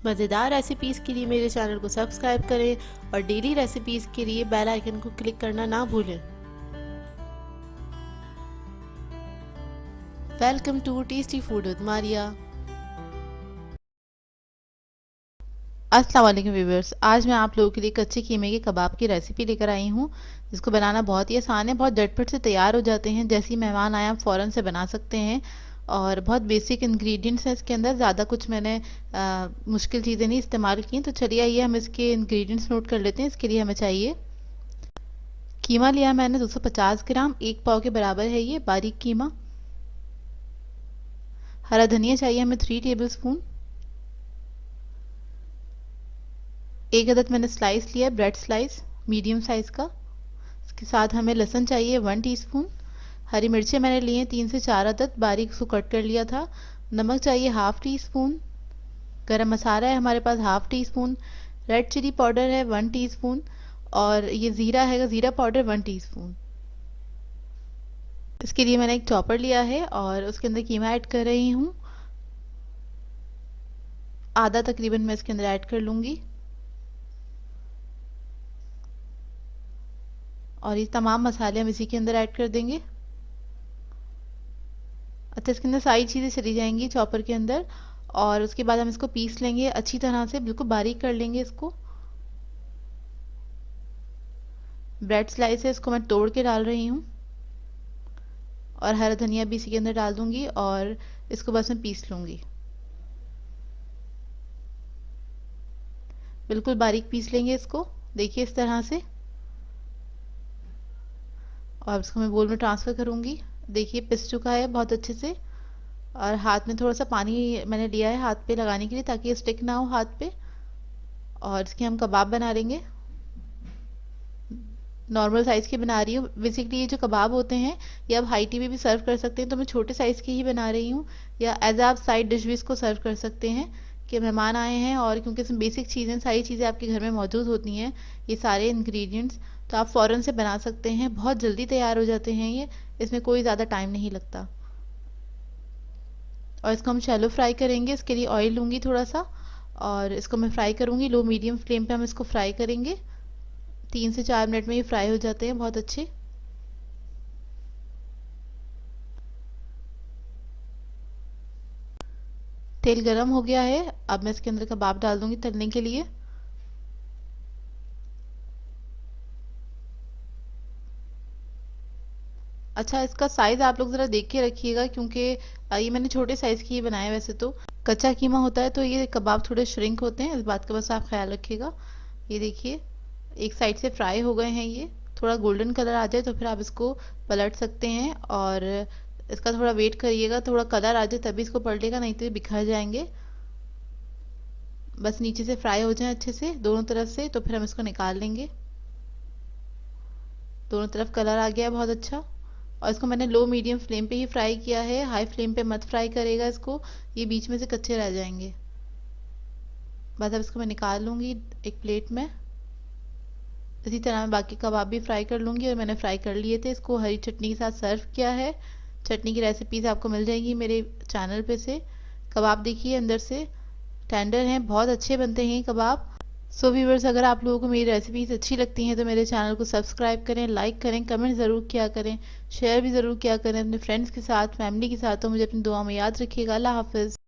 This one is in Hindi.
मज़ेदार रेसिपीज़ के लिए मेरे चैनल को सब्सक्राइब करें और डेली रेसिपीज़ के लिए बेल आइकन को क्लिक करना ना भूलें। Welcome to tasty food with Maria. अस्सलाम वालेकुम व्यूअर्स, आज मैं आप लोगों के लिए कच्चे कीमे के कबाब की रेसिपी लेकर आई हूँ, जिसको बनाना बहुत ही आसान है। बहुत झटपट से तैयार हो जाते हैं। जैसे ही मेहमान आए आप फ़ौरन से बना सकते हैं और बहुत बेसिक इंग्रेडिएंट्स हैं इसके अंदर। ज़्यादा कुछ मैंने मुश्किल चीज़ें नहीं इस्तेमाल की। तो चलिए आइए हम इसके इंग्रेडिएंट्स नोट कर लेते हैं। इसके लिए हमें चाहिए कीमा लिया मैंने 250 ग्राम, 1 पाव के बराबर है ये बारीक कीमा। हरा धनिया चाहिए हमें 3 टेबल स्पून। 1 अदद मैंने स्लाइस लिया, ब्रेड स्लाइस मीडियम साइज़ का। इसके साथ हमें लहसुन चाहिए 1 टीस्पून। हरी मिर्चें मैंने लिए 3 से 4 अदद, बारीक उसको कट कर लिया था। नमक चाहिए हाफ टी स्पून। गरम मसाला है हमारे पास half teaspoon. Red chilli powder है 1 टीस्पून और ये ज़ीरा है, ज़ीरा पाउडर 1 टीस्पून। इसके लिए मैंने एक चॉपर लिया है और उसके अंदर कीमा ऐड कर रही हूँ। आधा तकरीबन मैं इसके अंदर ऐड कर लूँगी और ये तमाम मसाले हम इसी के अंदर ऐड कर देंगे। अच्छा, इसके अंदर सारी चीज़ें चली जाएंगी चॉपर के अंदर और उसके बाद हम इसको पीस लेंगे अच्छी तरह से, बिल्कुल बारीक कर लेंगे इसको। ब्रेड स्लाइस है, इसको मैं तोड़ के डाल रही हूँ और हरा धनिया भी इसी के अंदर डाल दूंगी और इसको बस मैं पीस लूँगी। बिल्कुल बारीक पीस लेंगे इसको, देखिए इस तरह से। और इसको मैं बोल में ट्रांसफ़र करूँगी। देखिए पिस चुका है बहुत अच्छे से और हाथ में थोड़ा सा पानी मैंने लिया है हाथ पे लगाने के लिए, ताकि स्टिक ना हो हाथ पे। और इसके हम कबाब बना लेंगे। नॉर्मल साइज़ की बना रही हूँ। बेसिकली ये जो कबाब होते हैं ये आप हाई टी में भी सर्व कर सकते हैं, तो मैं छोटे साइज़ की ही बना रही हूँ। या एज आप साइड डिश भी इसको सर्व कर सकते हैं कि मेहमान आए हैं और क्योंकि इसमें बेसिक चीज़ें, सारी चीज़ें आपके घर में मौजूद होती हैं, ये सारे इंग्रेडिएंट्स, तो आप फ़ौरन से बना सकते हैं। बहुत जल्दी तैयार हो जाते हैं ये, इसमें कोई ज़्यादा टाइम नहीं लगता। और इसको हम शैलो फ्राई करेंगे। इसके लिए ऑयल लूँगी थोड़ा सा और इसको मैं फ्राई करूँगी। लो मीडियम फ्लेम पे हम इसको फ्राई करेंगे। 3 से 4 मिनट में ये फ्राई हो जाते हैं बहुत अच्छे। तेल गरम हो गया है, अब मैं इसके अंदर कबाब डाल दूंगी तलने के लिए। अच्छा, इसका साइज़ आप लोग ज़रा देख के रखिएगा, क्योंकि ये मैंने छोटे साइज़ की ही बनाया। वैसे तो कच्चा कीमा होता है तो ये कबाब थोड़े श्रिंक होते हैं, इस बात का बस आप ख्याल रखिएगा। ये देखिए एक साइड से फ्राई हो गए हैं ये। थोड़ा गोल्डन कलर आ जाए तो फिर आप इसको पलट सकते हैं और इसका थोड़ा वेट करिएगा, थोड़ा कलर आ जाए तभी इसको पलटेगा, नहीं तो ये बिखर जाएंगे। बस नीचे से फ्राई हो जाए अच्छे से दोनों तरफ से, तो फिर हम इसको निकाल लेंगे। दोनों तरफ कलर आ गया है बहुत अच्छा। और इसको मैंने लो मीडियम फ्लेम पे ही फ्राई किया है, हाई फ्लेम पे मत फ्राई करेगा इसको, ये बीच में से कच्चे रह जाएंगे। बस अब इसको मैं निकाल लूँगी एक प्लेट में। इसी तरह मैं बाकी कबाब भी फ्राई कर लूँगी और मैंने फ्राई कर लिए थे। इसको हरी चटनी के साथ सर्व किया है। चटनी की रेसिपीज़ आपको मिल जाएंगी मेरे चैनल पे से। कबाब देखिए अंदर से टेंडर हैं, बहुत अच्छे बनते हैं कबाब। सो व्यूअर्स, अगर आप लोगों को मेरी रेसिपीज़ अच्छी लगती हैं तो मेरे चैनल को सब्सक्राइब करें, लाइक करें, कमेंट ज़रूर किया करें, शेयर भी ज़रूर किया करें अपने फ्रेंड्स के साथ, फैमिली के साथ। तो मुझे अपनी दुआ में याद रखिएगा। अल्लाह हाफ़िज़।